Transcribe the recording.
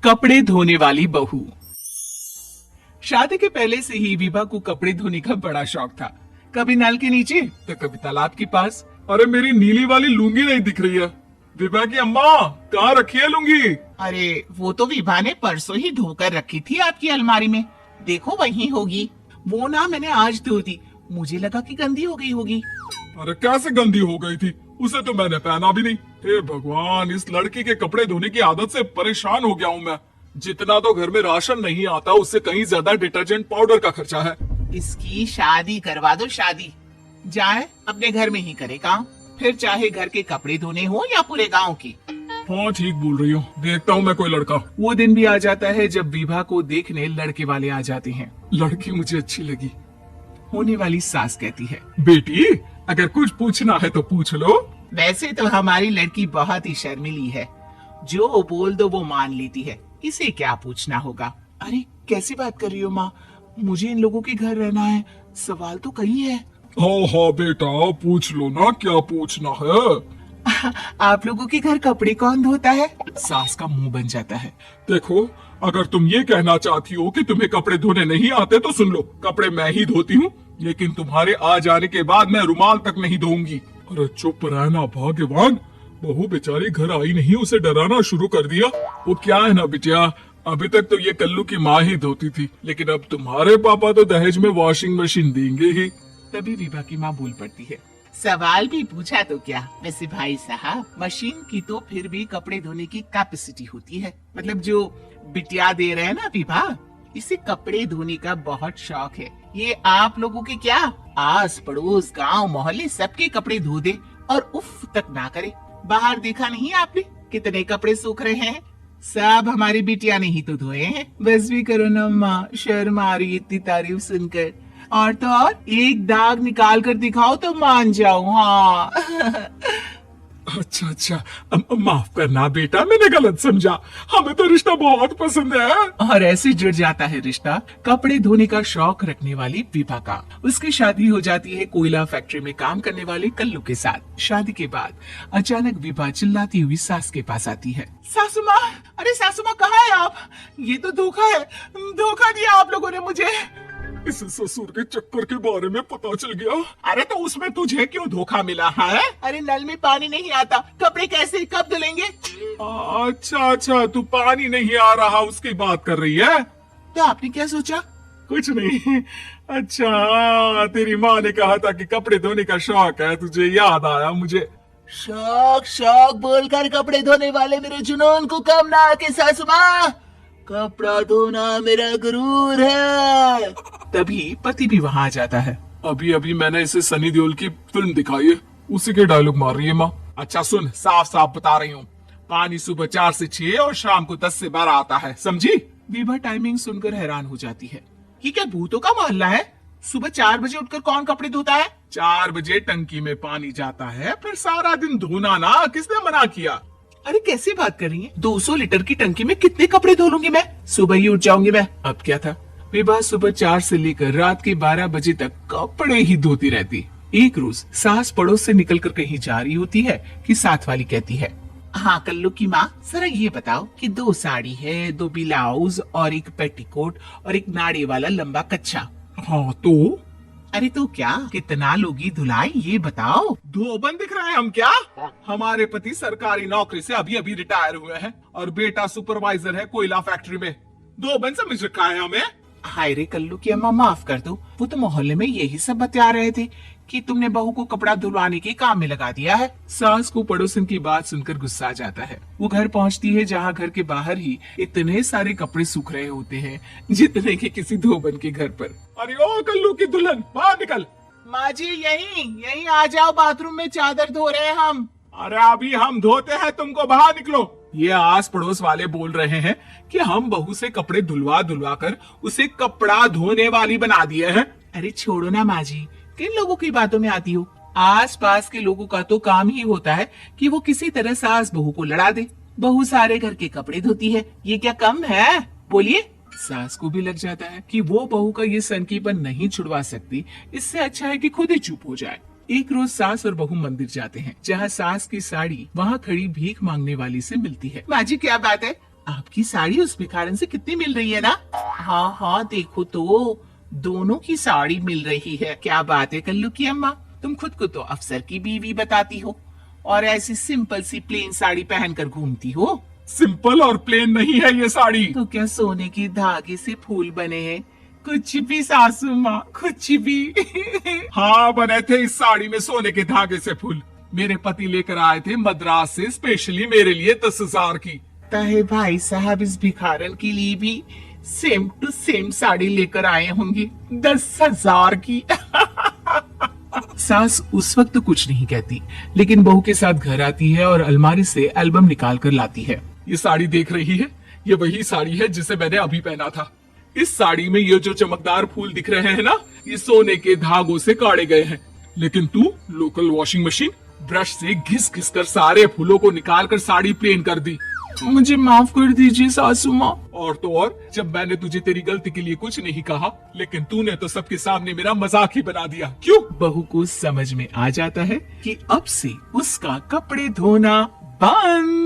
कपड़े धोने वाली बहू। शादी के पहले से ही विभा को कपड़े धोने का बड़ा शौक था। कभी नल के नीचे तो कभी तालाब के पास। अरे मेरी नीली वाली लुंगी नहीं दिख रही है। विभा की अम्मा, कहाँ रखी है लुंगी? अरे वो तो विभा ने परसों ही धोकर रखी थी आपकी अलमारी में, देखो वहीं होगी। वो ना मैंने आज धो दी, मुझे लगा कि गंदी हो गई होगी। अरे कैसे गंदी हो गई थी? उसे तो मैंने पहना भी नहीं। हे भगवान, इस लड़की के कपड़े धोने की आदत से परेशान हो गया हूँ मैं। जितना तो घर में राशन नहीं आता, उससे कहीं ज्यादा डिटर्जेंट पाउडर का खर्चा है। इसकी शादी करवा दो, शादी जाए अपने घर में ही करे काम, फिर चाहे घर के कपड़े धोने हो या पूरे गांव की। हाँ ठीक बोल रही हूँ, देखता हूँ मैं कोई लड़का। वो दिन भी आ जाता है जब विभा को देखने लड़के वाले आ जाते हैं। लड़की मुझे अच्छी लगी। होने वाली सास कहती है, बेटी अगर कुछ पूछना है तो पूछ लो। वैसे तो हमारी लड़की बहुत ही शर्मीली है, जो बोल दो वो मान लेती है, इसे क्या पूछना होगा। अरे कैसी बात कर रही हो माँ, मुझे इन लोगों के घर रहना है, सवाल तो कई है। हाँ हाँ बेटा, पूछ लो ना, क्या पूछना है। आप लोगों के घर कपड़े कौन धोता है? सास का मुंह बन जाता है। देखो, अगर तुम ये कहना चाहती हो कि तुम्हें कपड़े धोने नहीं आते तो सुन लो, कपड़े मैं ही धोती हूँ, लेकिन तुम्हारे आ जाने के बाद मैं रुमाल तक नहीं धोऊंगी। अरे चुप रहना भाग्यवान, बहू बेचारी घर आई नहीं, उसे डराना शुरू कर दिया। वो क्या है ना बिटिया, अभी तक तो ये कल्लू की माँ ही धोती थी, लेकिन अब तुम्हारे पापा तो दहेज में वॉशिंग मशीन देंगे ही। तभी विभा की माँ बोल पड़ती है, सवाल भी पूछा तो क्या, वैसे भाई साहब मशीन की तो फिर भी कपड़े धोने की कैपेसिटी होती है। मतलब जो बिटिया दे रहे हैं ना विभा, इसे कपड़े धोने का बहुत शौक है। ये आप लोगों के क्या आस पड़ोस गांव मोहल्ले सबके कपड़े धो दे और उफ तक ना करे। बाहर देखा नहीं आपने कितने कपड़े सूख रहे हैं, सब हमारी बिटिया ने ही तो धोए हैं। बस भी करो ना माँ, शर्म आ रही इतनी तारीफ सुनकर। और तो और एक दाग निकाल कर दिखाओ तो मान जाऊं। हाँ अच्छा अच्छा, माफ करना बेटा, मैंने गलत समझा। हमें तो रिश्ता बहुत पसंद है। और ऐसे जुड़ जाता है रिश्ता कपड़े धोने का शौक रखने वाली विभा का। उसकी शादी हो जाती है कोयला फैक्ट्री में काम करने वाले कल्लू के साथ। शादी के बाद अचानक विभा चिल्लाती हुई सास के पास आती है। सासू माँ, अरे सासू माँ कहाँ है आप? ये तो धोखा है, धोखा दिया आप लोगों ने मुझे। इस ससुर के चक्कर के बारे में पता चल गया। अरे तो उसमें तुझे क्यों धोखा मिला है? अरे नल में पानी नहीं आता, कपड़े कैसे कब धुलेंगे? अच्छा अच्छा, तू पानी नहीं आ रहा उसकी बात कर रही है। तो आपने क्या सोचा? कुछ नहीं। अच्छा, तेरी माँ ने कहा था कि कपड़े धोने का शौक है, तुझे याद आया मुझे। शौक शौक बोलकर कपड़े धोने वाले मेरे जुनून को कम ना आके सासू माँ, कपड़ा धोना मेरा गुरूर है। तभी पति भी वहाँ आ जाता है। अभी अभी मैंने इसे सनी देओल की फिल्म दिखाई है, उसी के डायलॉग मार रही है माँ। अच्छा सुन, साफ साफ बता रही हूँ, पानी सुबह 4 से 6 और शाम को 10 से 12 आता है, समझी? विभा टाइमिंग सुनकर हैरान हो जाती है। ये क्या भूतों का मोहल्ला है? सुबह 4 बजे उठकर कौन कपड़े धोता है? 4 बजे टंकी में पानी जाता है, फिर सारा दिन धोना ना, किसने मना किया? अरे कैसी बात कर रही है? 200 लीटर की टंकी में कितने कपड़े धो लूंगी मैं, सुबह ही उठ जाऊंगी मैं। अब क्या था, विभा सुबह 4 से लेकर रात के 12 बजे तक कपड़े ही धोती रहती। एक रोज सास पड़ोस से निकलकर कहीं जा रही होती है कि साथ वाली कहती है, हाँ कल्लू की माँ, जरा ये बताओ कि 2 साड़ी है, 2 ब्लाउज और एक पेटीकोट और एक नाड़े वाला लंबा कच्छा। हाँ तो? अरे तो क्या, कितना लोगी धुलाई ये बताओ। धोबन दिख रहे हैं हम क्या? हमारे पति सरकारी नौकरी से अभी अभी रिटायर हुए हैं और बेटा सुपरवाइजर है कोयला फैक्ट्री में। धोबन समझ रखा है हमें? हाय रे कल्लू की अम्मा, माफ कर दो, वो तो मोहल्ले में यही सब बता रहे थे कि तुमने बहू को कपड़ा धुलवाने के काम में लगा दिया है। सास को पड़ोसन की बात सुनकर गुस्सा आ जाता है। वो घर पहुंचती है जहां घर के बाहर ही इतने सारे कपड़े सूख रहे होते हैं जितने के किसी धोबन के घर पर। अरे ओ कल्लू की दुल्हन, बाहर निकल। माँ जी यहीं आ जाओ, बाथरूम में चादर धो रहे हैं हम। अरे अभी हम धोते हैं, तुमको बाहर निकलो। ये आस पड़ोस वाले बोल रहे हैं कि हम बहू से कपड़े धुलवा कर उसे कपड़ा धोने वाली बना दिए हैं। अरे छोड़ो ना माँ जी, किन लोगों की बातों में आती हो? आस पास के लोगों का तो काम ही होता है कि वो किसी तरह सास बहू को लड़ा दे। बहू सारे घर के कपड़े धोती है, ये क्या कम है? बोलिए। सास को भी लग जाता है कि वो बहू का ये सनकीपन नहीं छुड़वा सकती, इससे अच्छा है कि खुद ही चुप हो जाए। एक रोज सास और बहू मंदिर जाते हैं, जहाँ सास की साड़ी वहाँ खड़ी भीख मांगने वाली से मिलती है। माँ जी क्या बात है, आपकी साड़ी उस भिखारन से कितनी मिल रही है ना? हाँ हाँ, देखो तो दोनों की साड़ी मिल रही है। क्या बात है कल्लू की अम्मा, तुम खुद को तो अफसर की बीवी बताती हो और ऐसी सिंपल सी प्लेन साड़ी पहनकर घूमती हो। सिंपल और प्लेन नहीं है ये साड़ी। तो क्या सोने के धागे से फूल बने हैं? कुछ भी सासू माँ, कुछ भी। हाँ, बने थे इस साड़ी में सोने के धागे से फूल। मेरे पति लेकर आए थे मद्रास से स्पेशली मेरे लिए 10,000 की। ताहे भाई साहब इस भिखारन के लिए भी सेम टू सेम साड़ी लेकर आए होंगे 10,000 की। सास उस वक्त तो कुछ नहीं कहती, लेकिन बहू के साथ घर आती है और अलमारी से एल्बम निकाल कर लाती है। ये साड़ी देख रही है, ये वही साड़ी है जिसे मैंने अभी पहना था। इस साड़ी में ये जो चमकदार फूल दिख रहे हैं ना, ये सोने के धागों से काढ़े गए हैं। लेकिन तू लोकल वॉशिंग मशीन ब्रश से घिस घिस कर सारे फूलों को निकाल कर साड़ी प्लेन कर दी। मुझे माफ कर दीजिए सासू माँ। और तो और, जब मैंने तुझे तेरी गलती के लिए कुछ नहीं कहा, लेकिन तूने तो सबके सामने मेरा मजाक ही बना दिया। क्यों? बहू को समझ में आ जाता है कि अब से उसका कपड़े धोना बंद।